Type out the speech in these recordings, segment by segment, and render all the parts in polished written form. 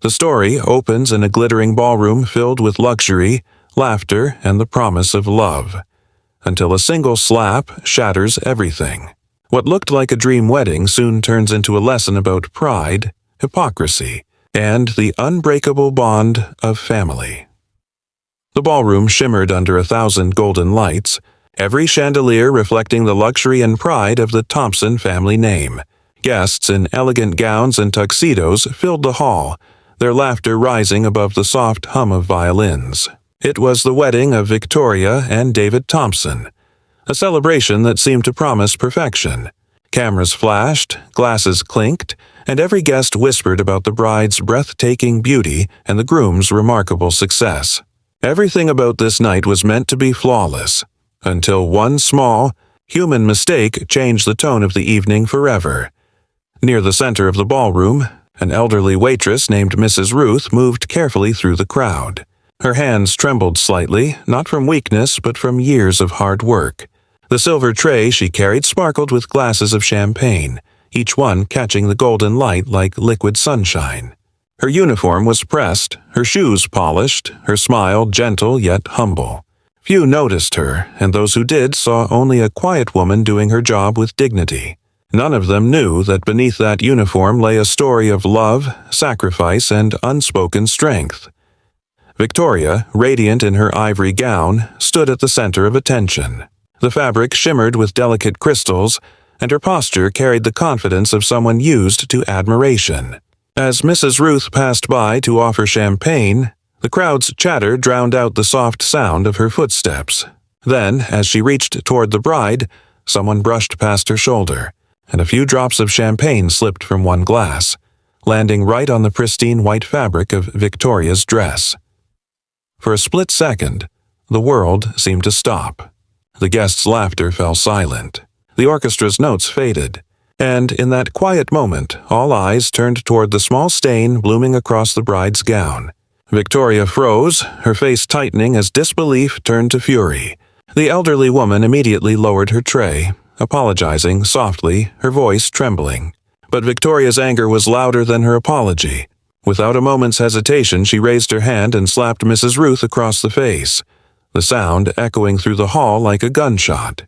The story opens in a glittering ballroom filled with luxury, laughter, and the promise of love, until a single slap shatters everything. What looked like a dream wedding soon turns into a lesson about pride, hypocrisy, and the unbreakable bond of family. The ballroom shimmered under 1,000 golden lights, every chandelier reflecting the luxury and pride of the Thompson family name. Guests in elegant gowns and tuxedos filled the hall, their laughter rising above the soft hum of violins. It was the wedding of Victoria and David Thompson, a celebration that seemed to promise perfection. Cameras flashed, glasses clinked, and every guest whispered about the bride's breathtaking beauty and the groom's remarkable success. Everything about this night was meant to be flawless, until one small, human mistake changed the tone of the evening forever. Near the center of the ballroom, an elderly waitress named Mrs. Ruth moved carefully through the crowd. Her hands trembled slightly, not from weakness but from years of hard work. The silver tray she carried sparkled with glasses of champagne, each one catching the golden light like liquid sunshine. Her uniform was pressed, her shoes polished, her smile gentle yet humble. Few noticed her, and those who did saw only a quiet woman doing her job with dignity. None of them knew that beneath that uniform lay a story of love, sacrifice, and unspoken strength. Victoria, radiant in her ivory gown, stood at the center of attention. The fabric shimmered with delicate crystals, and her posture carried the confidence of someone used to admiration. As Mrs. Ruth passed by to offer champagne, the crowd's chatter drowned out the soft sound of her footsteps. Then, as she reached toward the bride, someone brushed past her shoulder, and a few drops of champagne slipped from one glass, landing right on the pristine white fabric of Victoria's dress. For a split second, the world seemed to stop. The guests' laughter fell silent. The orchestra's notes faded, and in that quiet moment, all eyes turned toward the small stain blooming across the bride's gown. Victoria froze, her face tightening as disbelief turned to fury. The elderly woman immediately lowered her tray, apologizing softly, her voice trembling. But Victoria's anger was louder than her apology. Without a moment's hesitation, she raised her hand and slapped Mrs. Ruth across the face, the sound echoing through the hall like a gunshot.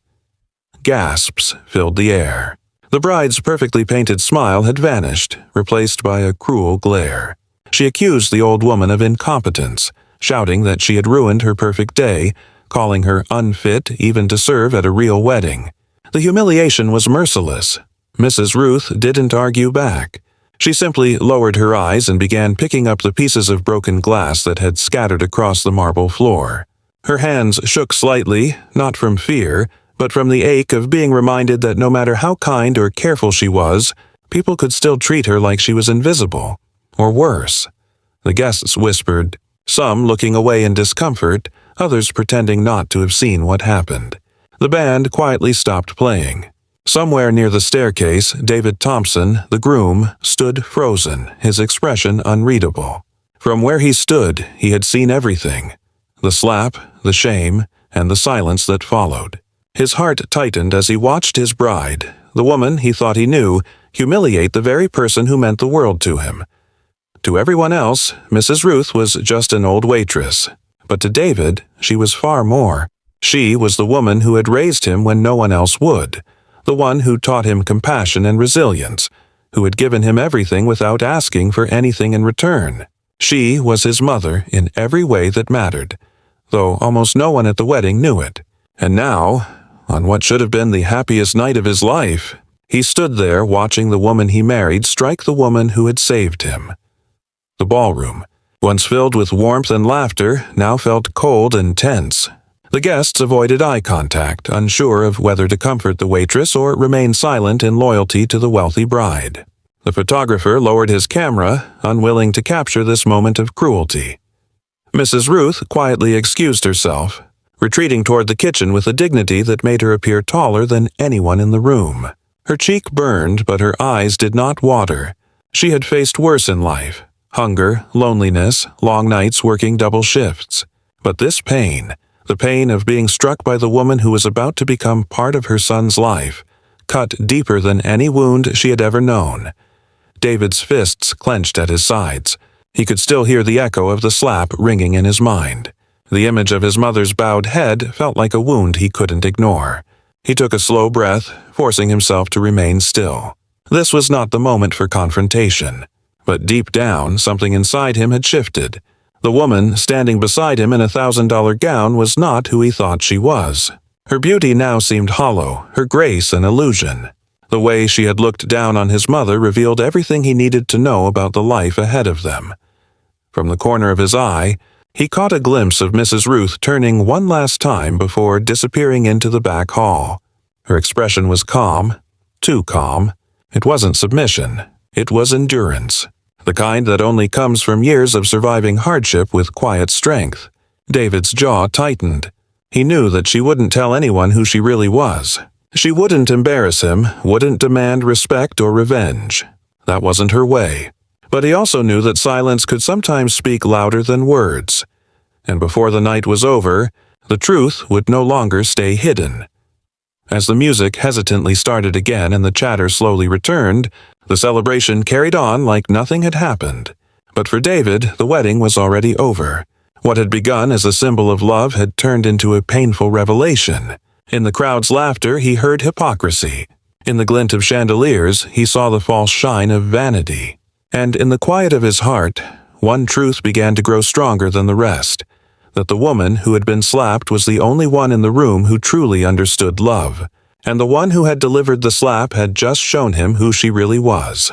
Gasps filled the air. The bride's perfectly painted smile had vanished, replaced by a cruel glare. She accused the old woman of incompetence, shouting that she had ruined her perfect day, calling her unfit even to serve at a real wedding. The humiliation was merciless. Mrs. Ruth didn't argue back. She simply lowered her eyes and began picking up the pieces of broken glass that had scattered across the marble floor. Her hands shook slightly, not from fear, but from the ache of being reminded that no matter how kind or careful she was, people could still treat her like she was invisible. Or worse. The guests whispered, some looking away in discomfort, others pretending not to have seen what happened. The band quietly stopped playing. Somewhere near the staircase, David Thompson, the groom, stood frozen, his expression unreadable. From where he stood, he had seen everything. The slap, the shame, and the silence that followed. His heart tightened as he watched his bride, the woman he thought he knew, humiliate the very person who meant the world to him. To everyone else, Mrs. Ruth was just an old waitress. But to David, she was far more. She was the woman who had raised him when no one else would. The one who taught him compassion and resilience, who had given him everything without asking for anything in return. She was his mother in every way that mattered, though almost no one at the wedding knew it. And now, on what should have been the happiest night of his life, he stood there watching the woman he married strike the woman who had saved him. The ballroom, once filled with warmth and laughter, now felt cold and tense. The guests avoided eye contact, unsure of whether to comfort the waitress or remain silent in loyalty to the wealthy bride. The photographer lowered his camera, unwilling to capture this moment of cruelty. Mrs. Ruth quietly excused herself, retreating toward the kitchen with a dignity that made her appear taller than anyone in the room. Her cheek burned, but her eyes did not water. She had faced worse in life: hunger, loneliness, long nights working double shifts. But this pain, the pain of being struck by the woman who was about to become part of her son's life, cut deeper than any wound she had ever known. David's fists clenched at his sides, He could still hear the echo of the slap ringing in his mind. The image of his mother's bowed head felt like a wound he couldn't ignore. He took a slow breath, forcing himself to remain still. This was not the moment for confrontation. But deep down, something inside him had shifted. The woman standing beside him in a $1,000 gown was not who he thought she was. Her beauty now seemed hollow, her grace an illusion. The way she had looked down on his mother revealed everything he needed to know about the life ahead of them. From the corner of his eye, he caught a glimpse of Mrs. Ruth turning one last time before disappearing into the back hall. Her expression was calm, too calm. It wasn't submission, it was endurance. The kind that only comes from years of surviving hardship with quiet strength. David's jaw tightened. He knew that she wouldn't tell anyone who she really was. She wouldn't embarrass him, wouldn't demand respect or revenge. That wasn't her way. But he also knew that silence could sometimes speak louder than words. And before the night was over, the truth would no longer stay hidden. As the music hesitantly started again and the chatter slowly returned, the celebration carried on like nothing had happened. But for David, the wedding was already over. What had begun as a symbol of love had turned into a painful revelation. In the crowd's laughter, he heard hypocrisy. In the glint of chandeliers, he saw the false shine of vanity. And in the quiet of his heart, one truth began to grow stronger than the rest, that the woman who had been slapped was the only one in the room who truly understood love, and the one who had delivered the slap had just shown him who she really was.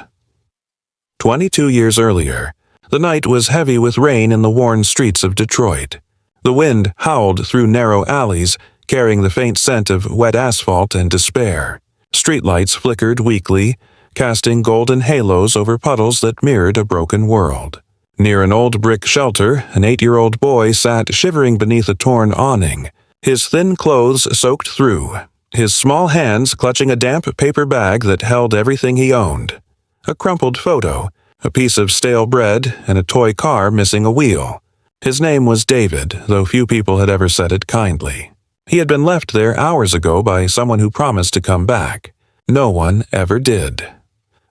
22 years earlier, the night was heavy with rain in the worn streets of Detroit. The wind howled through narrow alleys, carrying the faint scent of wet asphalt and despair. Streetlights flickered weakly, casting golden halos over puddles that mirrored a broken world. Near an old brick shelter, an 8-year-old boy sat shivering beneath a torn awning, his thin clothes soaked through, his small hands clutching a damp paper bag that held everything he owned. A crumpled photo, a piece of stale bread, and a toy car missing a wheel. His name was David, though few people had ever said it kindly. He had been left there hours ago by someone who promised to come back. No one ever did.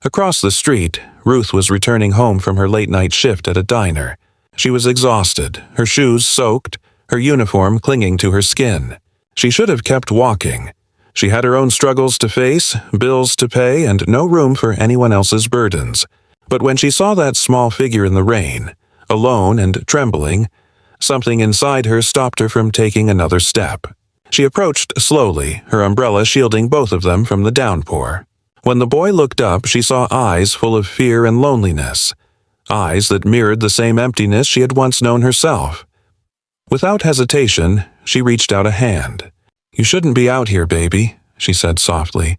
Across the street, Ruth was returning home from her late-night shift at a diner. She was exhausted, her shoes soaked, her uniform clinging to her skin. She should have kept walking. She had her own struggles to face, bills to pay, and no room for anyone else's burdens. But when she saw that small figure in the rain, alone and trembling, something inside her stopped her from taking another step. She approached slowly, her umbrella shielding both of them from the downpour. When the boy looked up, she saw eyes full of fear and loneliness, eyes that mirrored the same emptiness she had once known herself. Without hesitation, she reached out a hand. "You shouldn't be out here, baby," she said softly.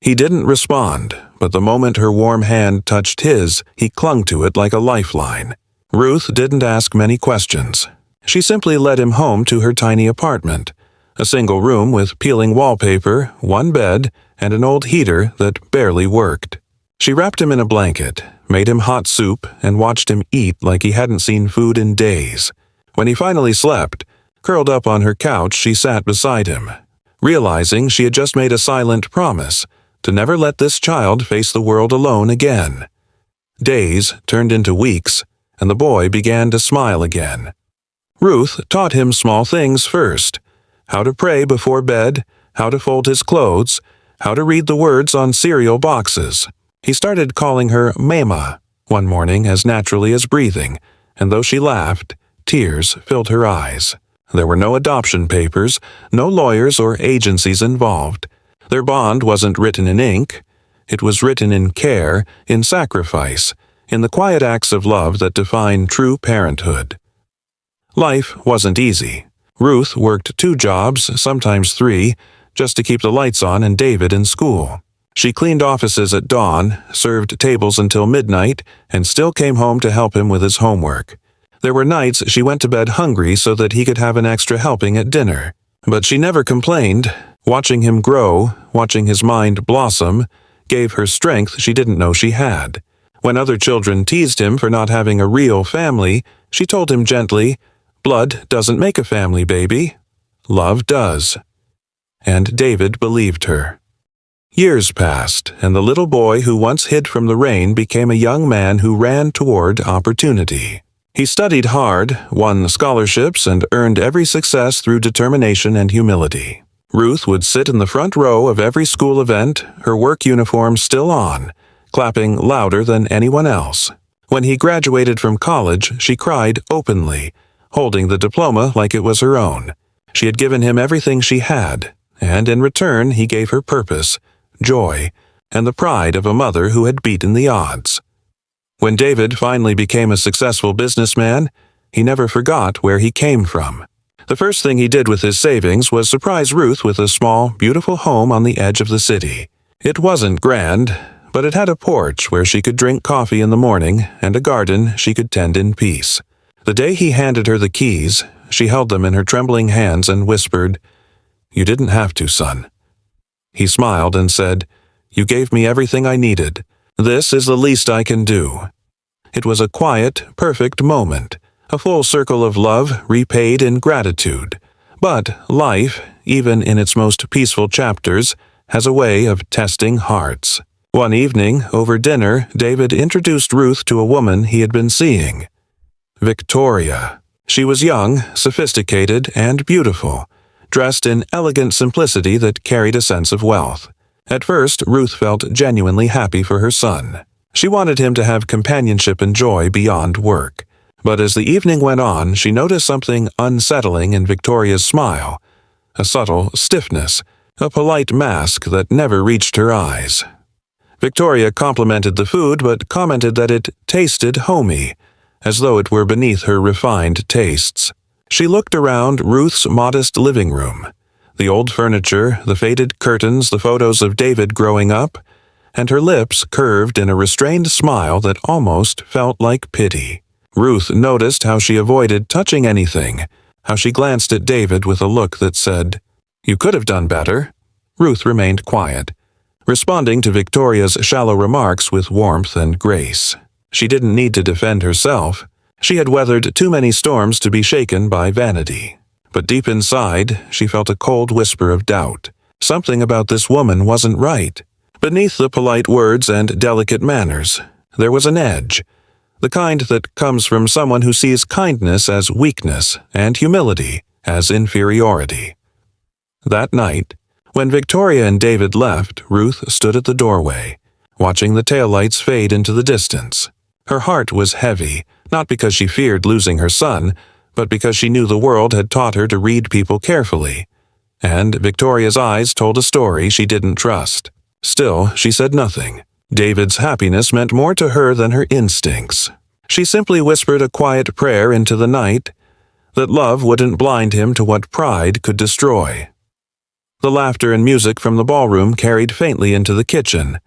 He didn't respond, but the moment her warm hand touched his, he clung to it like a lifeline. Ruth didn't ask many questions. She simply led him home to her tiny apartment, a single room with peeling wallpaper, one bed, and an old heater that barely worked. She wrapped him in a blanket, made him hot soup, and watched him eat like he hadn't seen food in days. When he finally slept, curled up on her couch, she sat beside him, realizing she had just made a silent promise to never let this child face the world alone again. Days turned into weeks, and the boy began to smile again. Ruth taught him small things first: how to pray before bed, how to fold his clothes, how to read the words on cereal boxes. He started calling her Mama one morning as naturally as breathing, and though she laughed, tears filled her eyes. There were no adoption papers, no lawyers or agencies involved. Their bond wasn't written in ink. It was written in care, in sacrifice, in the quiet acts of love that define true parenthood. Life wasn't easy. Ruth worked 2 jobs, sometimes 3, just to keep the lights on and David in school. She cleaned offices at dawn, served tables until midnight, and still came home to help him with his homework. There were nights she went to bed hungry so that he could have an extra helping at dinner. But she never complained. Watching him grow, watching his mind blossom, gave her strength she didn't know she had. When other children teased him for not having a real family, she told him gently, "Blood doesn't make a family, baby. Love does." And David believed her. Years passed, and the little boy who once hid from the rain became a young man who ran toward opportunity. He studied hard, won scholarships, and earned every success through determination and humility. Ruth would sit in the front row of every school event, her work uniform still on, clapping louder than anyone else. When he graduated from college, she cried openly, holding the diploma like it was her own. She had given him everything she had, and in return he gave her purpose, joy, and the pride of a mother who had beaten the odds. When David finally became a successful businessman, he never forgot where he came from. The first thing he did with his savings was surprise Ruth with a small, beautiful home on the edge of the city. It wasn't grand, but it had a porch where she could drink coffee in the morning and a garden she could tend in peace. The day he handed her the keys, she held them in her trembling hands and whispered, "You didn't have to, son." He smiled and said, "You gave me everything I needed. This is the least I can do." It was a quiet, perfect moment, a full circle of love repaid in gratitude. But life, even in its most peaceful chapters, has a way of testing hearts. One evening, over dinner, David introduced Ruth to a woman he had been seeing. Victoria. She was young, sophisticated, and beautiful, dressed in elegant simplicity that carried a sense of wealth. At first, Ruth felt genuinely happy for her son. She wanted him to have companionship and joy beyond work. But as the evening went on, she noticed something unsettling in Victoria's smile, a subtle stiffness, a polite mask that never reached her eyes. Victoria complimented the food but commented that it tasted homey, as though it were beneath her refined tastes. She looked around Ruth's modest living room, the old furniture, the faded curtains, the photos of David growing up, and her lips curved in a restrained smile that almost felt like pity. Ruth noticed how she avoided touching anything, how she glanced at David with a look that said, "You could have done better." Ruth remained quiet, responding to Victoria's shallow remarks with warmth and grace. She didn't need to defend herself. She had weathered too many storms to be shaken by vanity. But deep inside, she felt a cold whisper of doubt. Something about this woman wasn't right. Beneath the polite words and delicate manners, there was an edge, the kind that comes from someone who sees kindness as weakness and humility as inferiority. That night, when Victoria and David left, Ruth stood at the doorway, watching the taillights fade into the distance. Her heart was heavy, not because she feared losing her son, but because she knew the world had taught her to read people carefully. And Victoria's eyes told a story she didn't trust. Still, she said nothing. David's happiness meant more to her than her instincts. She simply whispered a quiet prayer into the night, that love wouldn't blind him to what pride could destroy. The laughter and music from the ballroom carried faintly into the kitchen,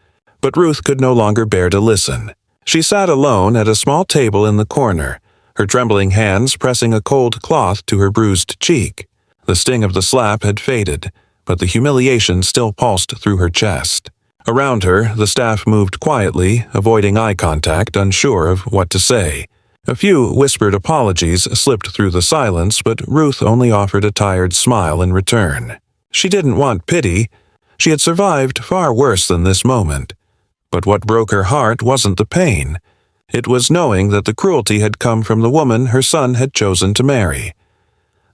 but Ruth could no longer bear to listen. She sat alone at a small table in the corner, her trembling hands pressing a cold cloth to her bruised cheek. The sting of the slap had faded, but the humiliation still pulsed through her chest. Around her, the staff moved quietly, avoiding eye contact, unsure of what to say. A few whispered apologies slipped through the silence, but Ruth only offered a tired smile in return. She didn't want pity. She had survived far worse than this moment. But what broke her heart wasn't the pain. It was knowing that the cruelty had come from the woman her son had chosen to marry.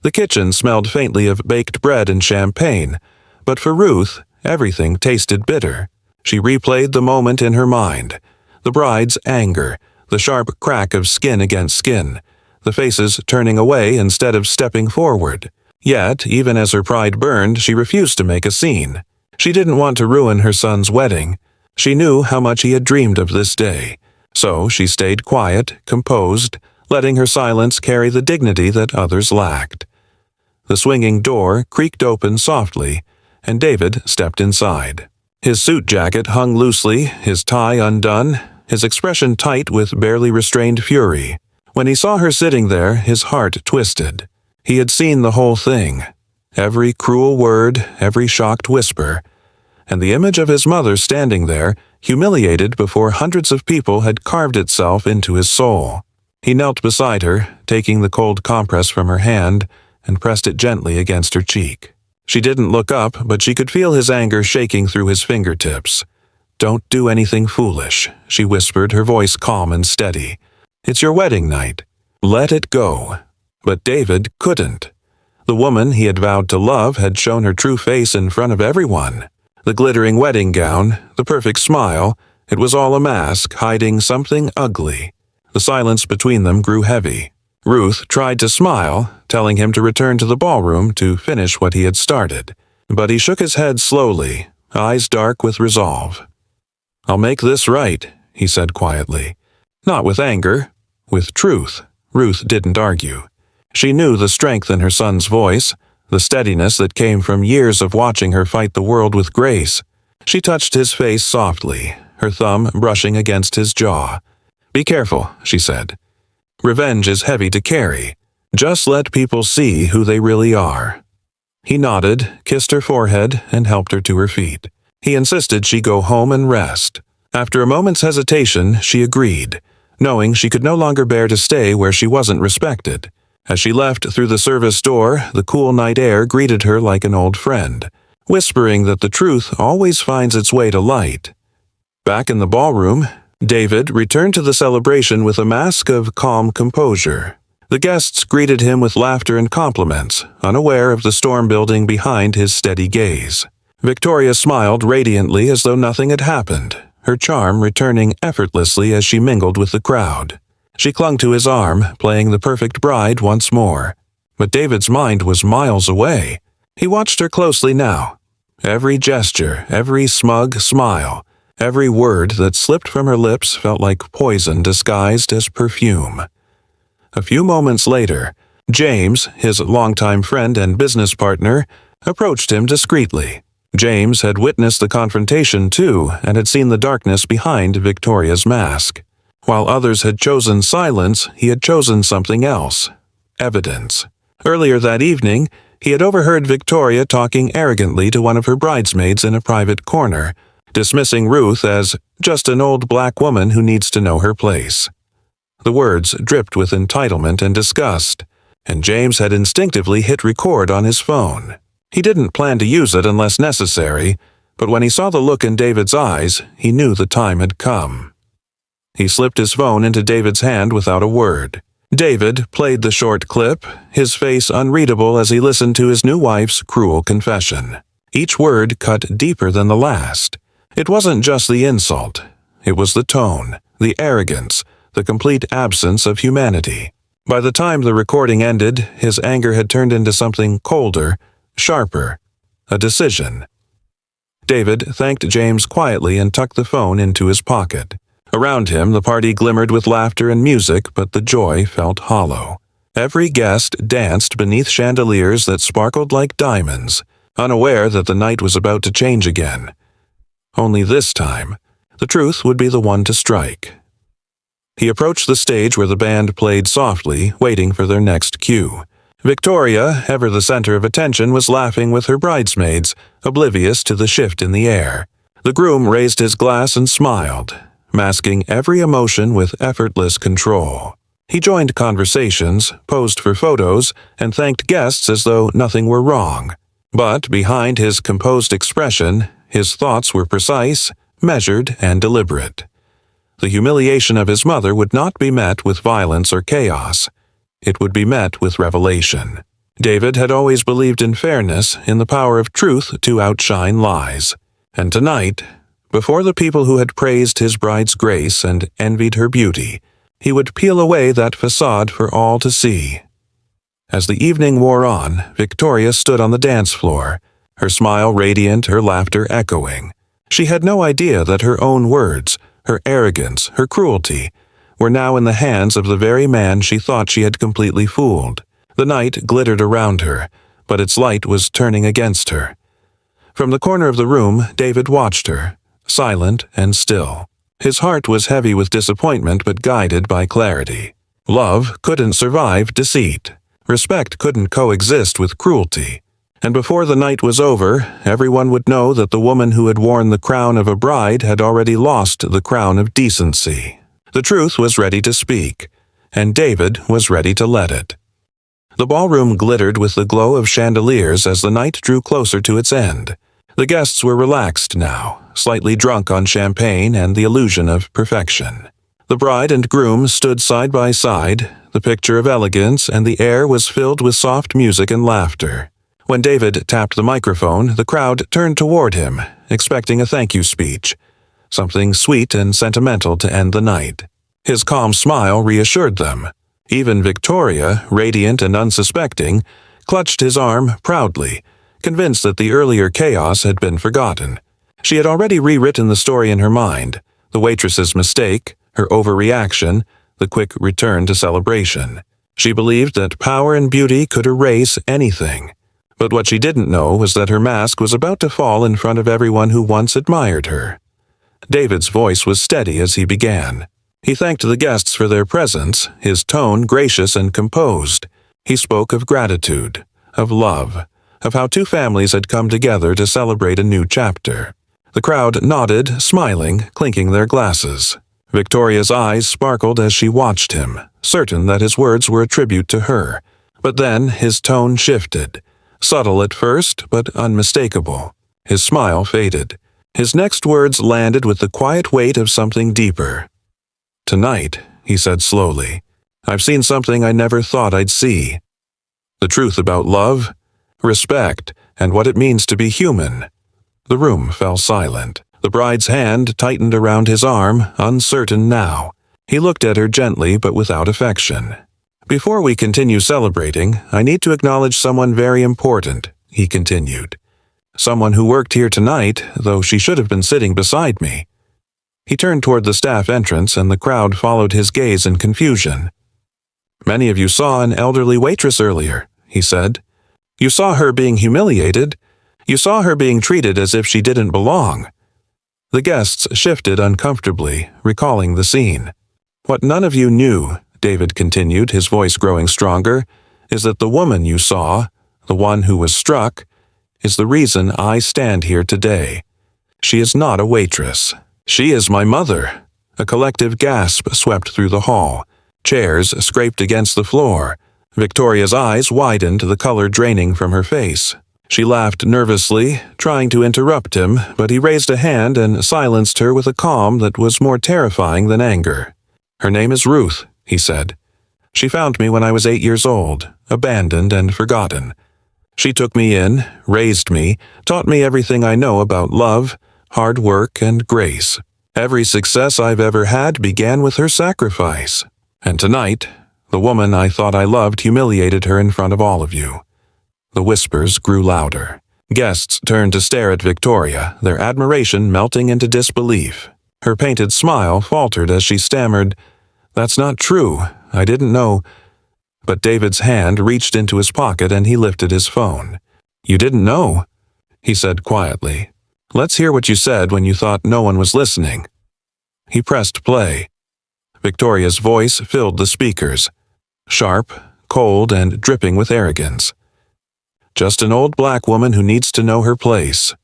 The kitchen smelled faintly of baked bread and champagne, but for Ruth, everything tasted bitter. She replayed the moment in her mind, the bride's anger, the sharp crack of skin against skin, the faces turning away instead of stepping forward. Yet, even as her pride burned, she refused to make a scene. She didn't want to ruin her son's wedding. She knew how much he had dreamed of this day. So she stayed quiet, composed, letting her silence carry the dignity that others lacked. The swinging door creaked open softly, and David stepped inside. His suit jacket hung loosely, his tie undone, his expression tight with barely restrained fury. When he saw her sitting there, his heart twisted. He had seen the whole thing, every cruel word, every shocked whisper, and the image of his mother standing there, humiliated before hundreds of people, had carved itself into his soul. He knelt beside her, taking the cold compress from her hand, and pressed it gently against her cheek. She didn't look up, but she could feel his anger shaking through his fingertips. "Don't do anything foolish," she whispered, her voice calm and steady. "It's your wedding night. Let it go." But David couldn't. The woman he had vowed to love had shown her true face in front of everyone. The glittering wedding gown, the perfect smile, it was all a mask hiding something ugly. The silence between them grew heavy. Ruth tried to smile, telling him to return to the ballroom to finish what he had started. But he shook his head slowly, eyes dark with resolve. "I'll make this right," he said quietly. Not with anger, with truth. Ruth didn't argue. She knew the strength in her son's voice, the steadiness that came from years of watching her fight the world with grace. She touched his face softly, her thumb brushing against his jaw. "Be careful," she said. "Revenge is heavy to carry. Just let people see who they really are." He nodded, kissed her forehead, and helped her to her feet. He insisted she go home and rest. After a moment's hesitation, she agreed, knowing she could no longer bear to stay where she wasn't respected. As she left through the service door, the cool night air greeted her like an old friend, whispering that the truth always finds its way to light. Back in the ballroom, David returned to the celebration with a mask of calm composure. The guests greeted him with laughter and compliments, unaware of the storm building behind his steady gaze. Victoria smiled radiantly as though nothing had happened, her charm returning effortlessly as she mingled with the crowd. She clung to his arm, playing the perfect bride once more. But David's mind was miles away. He watched her closely now. Every gesture, every smug smile, every word that slipped from her lips felt like poison disguised as perfume. A few moments later, James, his longtime friend and business partner, approached him discreetly. James had witnessed the confrontation too and had seen the darkness behind Victoria's mask. While others had chosen silence, he had chosen something else: evidence. Earlier that evening, he had overheard Victoria talking arrogantly to one of her bridesmaids in a private corner, dismissing Ruth as just an old black woman who needs to know her place. The words dripped with entitlement and disgust, and James had instinctively hit record on his phone. He didn't plan to use it unless necessary, but when he saw the look in David's eyes, he knew the time had come. He slipped his phone into David's hand without a word. David played the short clip, his face unreadable as he listened to his new wife's cruel confession. Each word cut deeper than the last. It wasn't just the insult. It was the tone, the arrogance, the complete absence of humanity. By the time the recording ended, his anger had turned into something colder, sharper, a decision. David thanked James quietly and tucked the phone into his pocket. Around him, the party glimmered with laughter and music, but the joy felt hollow. Every guest danced beneath chandeliers that sparkled like diamonds, unaware that the night was about to change again. Only this time, the truth would be the one to strike. He approached the stage where the band played softly, waiting for their next cue. Victoria, ever the center of attention, was laughing with her bridesmaids, oblivious to the shift in the air. The groom raised his glass and smiled, masking every emotion with effortless control. He joined conversations, posed for photos, and thanked guests as though nothing were wrong. But behind his composed expression, his thoughts were precise, measured, and deliberate. The humiliation of his mother would not be met with violence or chaos. It would be met with revelation. David had always believed in fairness, in the power of truth to outshine lies. And tonight, before the people who had praised his bride's grace and envied her beauty, he would peel away that facade for all to see. As the evening wore on, Victoria stood on the dance floor, her smile radiant, her laughter echoing. She had no idea that her own words, her arrogance, her cruelty, were now in the hands of the very man she thought she had completely fooled. The night glittered around her, but its light was turning against her. From the corner of the room, David watched her, silent and still. His heart was heavy with disappointment but guided by clarity. Love couldn't survive deceit. Respect couldn't coexist with cruelty. And before the night was over, everyone would know that the woman who had worn the crown of a bride had already lost the crown of decency. The truth was ready to speak, and David was ready to let it. The ballroom glittered with the glow of chandeliers as the night drew closer to its end. The guests were relaxed now, slightly drunk on champagne and the illusion of perfection. The bride and groom stood side by side, the picture of elegance, and the air was filled with soft music and laughter. When David tapped the microphone, the crowd turned toward him, expecting a thank you speech, something sweet and sentimental to end the night. His calm smile reassured them. Even Victoria, radiant and unsuspecting, clutched his arm proudly, convinced that the earlier chaos had been forgotten. She had already rewritten the story in her mind, the waitress's mistake, her overreaction, the quick return to celebration. She believed that power and beauty could erase anything. But what she didn't know was that her mask was about to fall in front of everyone who once admired her. David's voice was steady as he began. He thanked the guests for their presence, his tone gracious and composed. He spoke of gratitude, of love, of how two families had come together to celebrate a new chapter. The crowd nodded, smiling, clinking their glasses. Victoria's eyes sparkled as she watched him, certain that his words were a tribute to her. But then his tone shifted, subtle at first, but unmistakable. His smile faded. His next words landed with the quiet weight of something deeper. "Tonight," he said slowly, "I've seen something I never thought I'd see. The truth about love, respect, and what it means to be human." The room fell silent. The bride's hand tightened around his arm, uncertain now. He looked at her gently but without affection. "Before we continue celebrating, I need to acknowledge someone very important," he continued. "Someone who worked here tonight, though she should have been sitting beside me." He turned toward the staff entrance and the crowd followed his gaze in confusion. "Many of you saw an elderly waitress earlier," he said. "You saw her being humiliated. You saw her being treated as if she didn't belong." The guests shifted uncomfortably, recalling the scene. "What none of you knew," David continued, his voice growing stronger, "is that the woman you saw, the one who was struck, is the reason I stand here today. She is not a waitress. She is my mother." A collective gasp swept through the hall. Chairs scraped against the floor. Victoria's eyes widened, the color draining from her face. She laughed nervously, trying to interrupt him, but he raised a hand and silenced her with a calm that was more terrifying than anger. "Her name is Ruth," he said. "She found me when I was 8 years old, abandoned and forgotten. She took me in, raised me, taught me everything I know about love, hard work, and grace. Every success I've ever had began with her sacrifice. And tonight, the woman I thought I loved humiliated her in front of all of you." The whispers grew louder. Guests turned to stare at Victoria, their admiration melting into disbelief. Her painted smile faltered as she stammered, "That's not true. I didn't know." But David's hand reached into his pocket and he lifted his phone. "You didn't know?" he said quietly. "Let's hear what you said when you thought no one was listening." He pressed play. Victoria's voice filled the speakers, sharp, cold, and dripping with arrogance. "Just an old black woman who needs to know her place."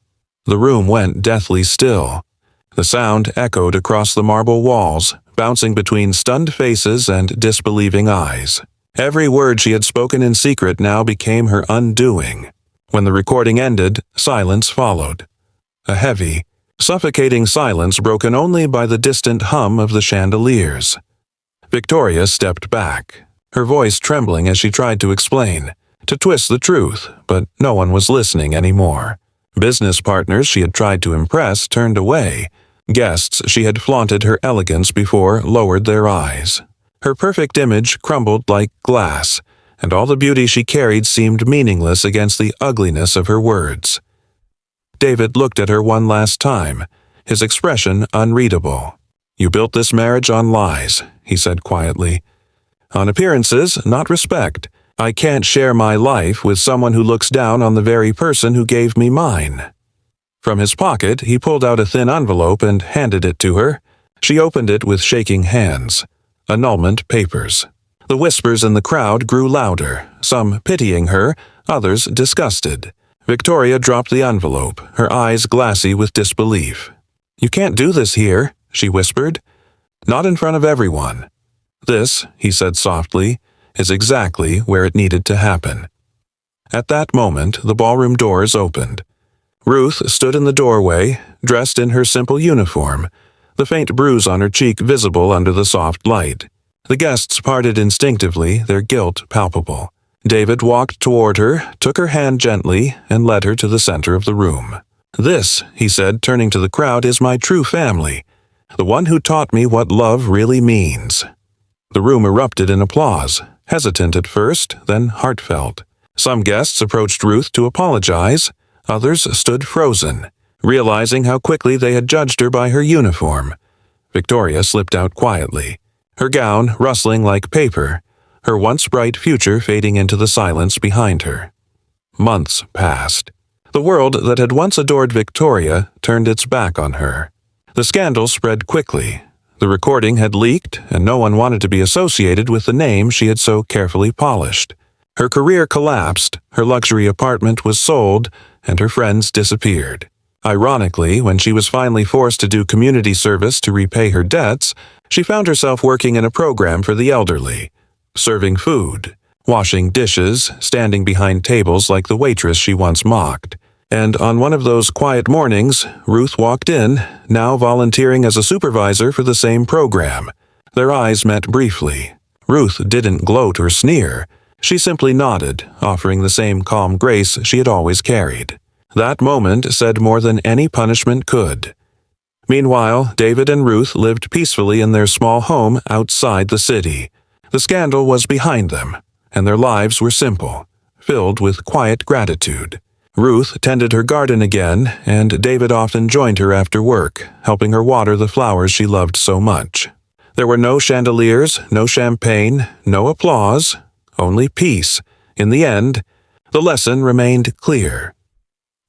The room went deathly still. The sound echoed across the marble walls, bouncing between stunned faces and disbelieving eyes. Every word she had spoken in secret now became her undoing. When the recording ended, silence followed. A heavy, suffocating silence broken only by the distant hum of the chandeliers. Victoria stepped back, her voice trembling as she tried to explain, to twist the truth, but no one was listening anymore. Business partners she had tried to impress turned away. Guests she had flaunted her elegance before lowered their eyes. Her perfect image crumbled like glass, and all the beauty she carried seemed meaningless against the ugliness of her words. David looked at her one last time, his expression unreadable. "You built this marriage on lies," he said quietly. "On appearances, not respect. I can't share my life with someone who looks down on the very person who gave me mine." From his pocket, he pulled out a thin envelope and handed it to her. She opened it with shaking hands. Annulment papers. The whispers in the crowd grew louder, some pitying her, others disgusted. Victoria dropped the envelope, her eyes glassy with disbelief. "You can't do this here," she whispered. "Not in front of everyone." "This," he said softly, is exactly where it needed to happen. At that moment, the ballroom doors opened. Ruth stood in the doorway, dressed in her simple uniform, the faint bruise on her cheek visible under the soft light. The guests parted instinctively, their guilt palpable. David walked toward her, took her hand gently, and led her to the center of the room. "This," he said, turning to the crowd, "is my true family, the one who taught me what love really means." The room erupted in applause, hesitant at first, then heartfelt. Some guests approached Ruth to apologize. Others stood frozen, realizing how quickly they had judged her by her uniform. Victoria slipped out quietly, her gown rustling like paper, her once bright future fading into the silence behind her. Months passed. The world that had once adored Victoria turned its back on her. The scandal spread quickly. The recording had leaked, and no one wanted to be associated with the name she had so carefully polished. Her career collapsed, her luxury apartment was sold, and her friends disappeared. Ironically, when she was finally forced to do community service to repay her debts, she found herself working in a program for the elderly, serving food, washing dishes, standing behind tables like the waitress she once mocked. And on one of those quiet mornings, Ruth walked in, now volunteering as a supervisor for the same program. Their eyes met briefly. Ruth didn't gloat or sneer. She simply nodded, offering the same calm grace she had always carried. That moment said more than any punishment could. Meanwhile, David and Ruth lived peacefully in their small home outside the city. The scandal was behind them, and their lives were simple, filled with quiet gratitude. Ruth tended her garden again, and David often joined her after work, helping her water the flowers she loved so much. There were no chandeliers, no champagne, no applause, only peace. In the end, the lesson remained clear.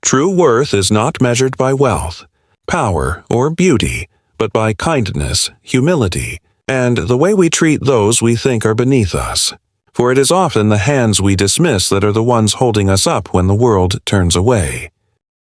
True worth is not measured by wealth, power, or beauty, but by kindness, humility, and the way we treat those we think are beneath us. For it is often the hands we dismiss that are the ones holding us up when the world turns away.